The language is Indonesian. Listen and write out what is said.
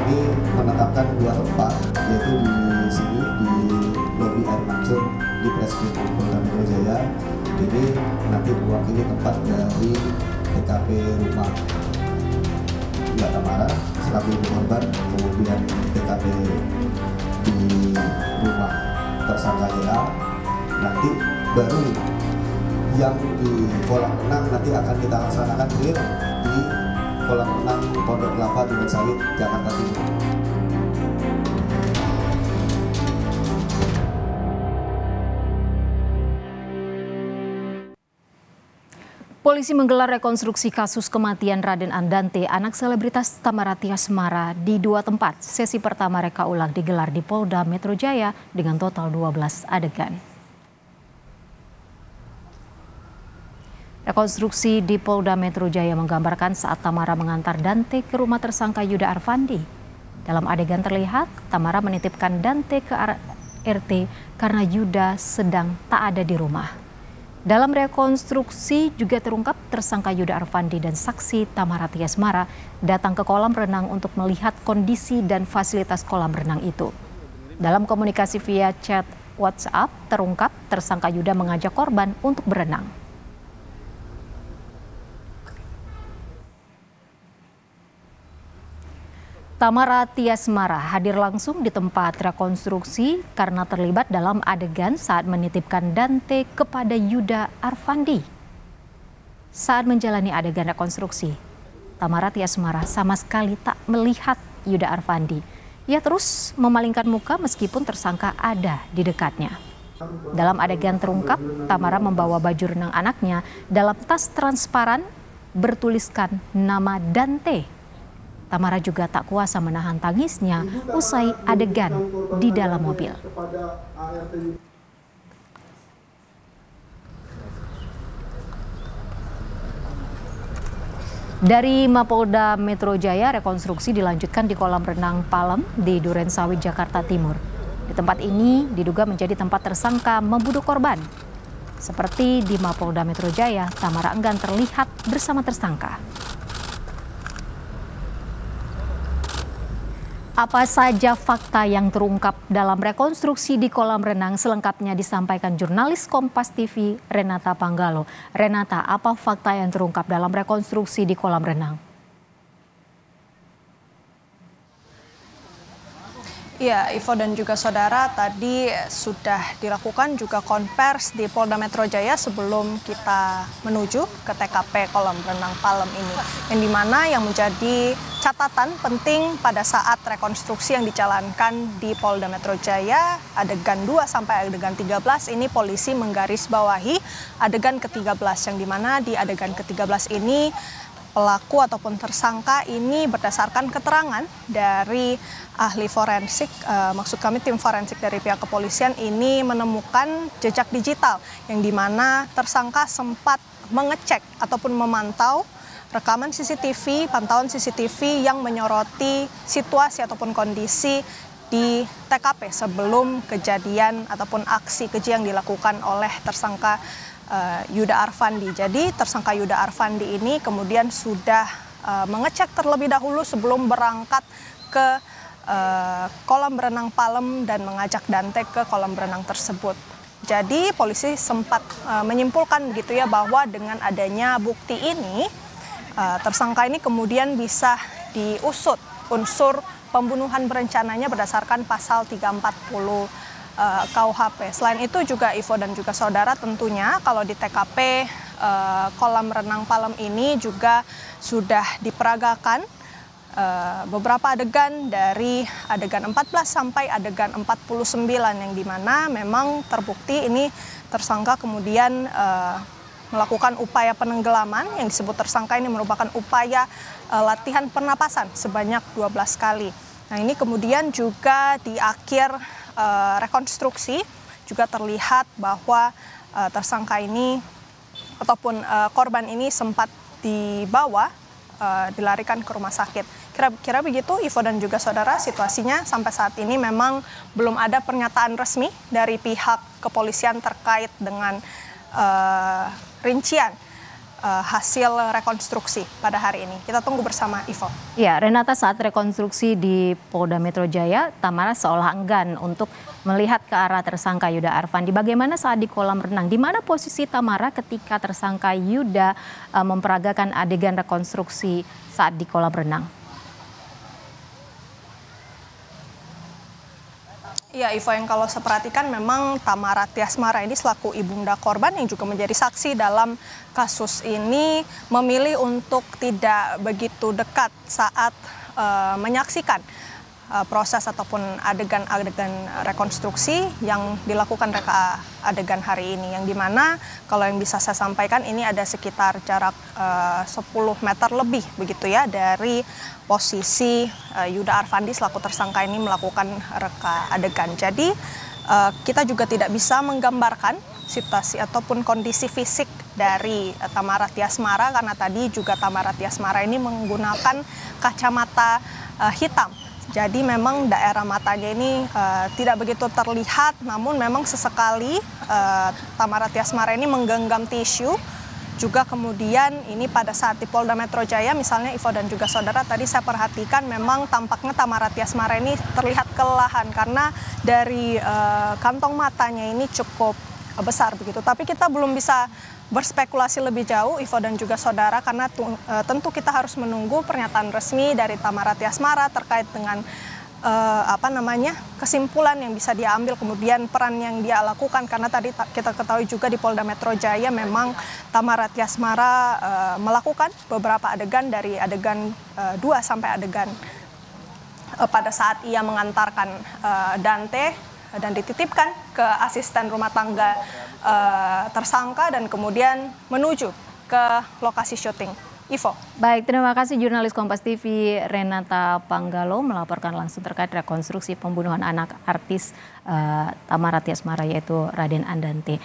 kami menetapkan 2 tempat, yaitu di sini di lobi air mancur di Preskrim Polda Metro Jaya. Ini nanti mewakili tempat dari TKP rumah Mbak Tamara selaku ibu korban, kemudian TKP di rumah tersangka YA. Nanti baru yang di kolam renang nanti akan kita laksanakan di kolam renang Pondok Kelapa Duren Sawit, Jakarta Timur. Polisi menggelar rekonstruksi kasus kematian Raden Andante, anak selebritas Tamara Tiasmara, di 2 tempat. Sesi pertama reka ulang digelar di Polda Metro Jaya dengan total 12 adegan. Rekonstruksi di Polda Metro Jaya menggambarkan saat Tamara mengantar Dante ke rumah tersangka Yuda Arfandi. Dalam adegan terlihat, Tamara menitipkan Dante ke RT karena Yuda sedang tak ada di rumah. Dalam rekonstruksi juga terungkap tersangka Yuda Arfandi dan saksi Tamara Tiasmara datang ke kolam renang untuk melihat kondisi dan fasilitas kolam renang itu. Dalam komunikasi via chat WhatsApp, terungkap tersangka Yuda mengajak korban untuk berenang. Tamara Tiasmara hadir langsung di tempat rekonstruksi karena terlibat dalam adegan saat menitipkan Dante kepada Yuda Arfandi. Saat menjalani adegan rekonstruksi, Tamara Tiasmara sama sekali tak melihat Yuda Arfandi. Ia terus memalingkan muka meskipun tersangka ada di dekatnya. Dalam adegan terungkap, Tamara membawa baju renang anaknya dalam tas transparan bertuliskan nama Dante. Tamara juga tak kuasa menahan tangisnya usai adegan di dalam mobil. Dari Mapolda Metro Jaya, rekonstruksi dilanjutkan di kolam renang Palem di Duren Sawit, Jakarta Timur. Di tempat ini diduga menjadi tempat tersangka membunuh korban. Seperti di Mapolda Metro Jaya, Tamara enggan terlihat bersama tersangka. Apa saja fakta yang terungkap dalam rekonstruksi di kolam renang selengkapnya disampaikan jurnalis Kompas TV Renata Panggalo. Renata, apa fakta yang terungkap dalam rekonstruksi di kolam renang? Ya, Ivo dan juga saudara, tadi sudah dilakukan juga konvers di Polda Metro Jaya sebelum kita menuju ke TKP kolam renang Palem ini. Yang dimana yang menjadi catatan penting pada saat rekonstruksi yang dijalankan di Polda Metro Jaya, adegan 2 sampai adegan 13 ini polisi menggarisbawahi adegan ke-13, yang dimana di adegan ke-13 ini pelaku ataupun tersangka ini berdasarkan keterangan dari ahli forensik, maksud kami tim forensik dari pihak kepolisian ini menemukan jejak digital yang dimana tersangka sempat mengecek ataupun memantau rekaman CCTV, pantauan CCTV yang menyoroti situasi ataupun kondisi di TKP sebelum kejadian ataupun aksi keji yang dilakukan oleh tersangka Yuda Arfandi. Jadi tersangka Yuda Arfandi ini kemudian sudah mengecek terlebih dahulu sebelum berangkat ke kolam renang Palem dan mengajak Dante ke kolam renang tersebut. Jadi polisi sempat menyimpulkan begitu ya, bahwa dengan adanya bukti ini tersangka ini kemudian bisa diusut unsur pembunuhan berencananya berdasarkan pasal 340 KUHP. Selain itu juga Ivo dan juga saudara, tentunya kalau di TKP kolam renang Palem ini juga sudah diperagakan beberapa adegan dari adegan 14 sampai adegan 49, yang dimana memang terbukti ini tersangka kemudian melakukan upaya penenggelaman. Yang disebut tersangka ini merupakan upaya latihan pernapasan sebanyak 12 kali. Nah, ini kemudian juga di akhir rekonstruksi juga terlihat bahwa tersangka ini ataupun korban ini sempat dibawa dilarikan ke rumah sakit. Kira-kira begitu Ivo dan juga saudara situasinya sampai saat ini. Memang belum ada pernyataan resmi dari pihak kepolisian terkait dengan rincian hasil rekonstruksi pada hari ini. Kita tunggu bersama Ivo. Ya, Renata, saat rekonstruksi di Polda Metro Jaya, Tamara seolah enggan untuk melihat ke arah tersangka Yuda Arfandi. Bagaimana saat di kolam renang? Di mana posisi Tamara ketika tersangka Yuda memperagakan adegan rekonstruksi saat di kolam renang? Ya, Ivo, yang kalau saya perhatikan memang Tamara Tiasmara ini selaku ibunda korban yang juga menjadi saksi dalam kasus ini memilih untuk tidak begitu dekat saat menyaksikan proses ataupun adegan-adegan rekonstruksi yang dilakukan reka adegan hari ini, yang dimana kalau yang bisa saya sampaikan ini ada sekitar jarak 10 meter lebih begitu ya dari posisi Yuda Arfandi selaku tersangka ini melakukan reka adegan. Jadi kita juga tidak bisa menggambarkan situasi ataupun kondisi fisik dari Tamara Tiasmara karena tadi juga Tamara Tiasmara ini menggunakan kacamata hitam. Jadi memang daerah matanya ini tidak begitu terlihat, namun memang sesekali Tamara Tiasmara ini menggenggam tisu. Juga kemudian ini pada saat di Polda Metro Jaya misalnya Ivo dan juga saudara, tadi saya perhatikan memang tampaknya Tamara Tiasmara ini terlihat kelelahan karena dari kantong matanya ini cukup besar begitu. Tapi kita belum bisa berspekulasi lebih jauh, Ivo dan juga saudara, karena tentu kita harus menunggu pernyataan resmi dari Tamara Tiasmara terkait dengan kesimpulan yang bisa dia ambil, kemudian peran yang dia lakukan, karena tadi kita ketahui juga di Polda Metro Jaya memang Tamara Tiasmara melakukan beberapa adegan dari adegan 2 sampai adegan pada saat ia mengantarkan Dante dan dititipkan ke asisten rumah tangga tersangka dan kemudian menuju ke lokasi syuting. Ivo. Baik, terima kasih jurnalis Kompas TV Renata Panggalo melaporkan langsung terkait rekonstruksi pembunuhan anak artis Tamara Tiasmara yaitu Raden Andante.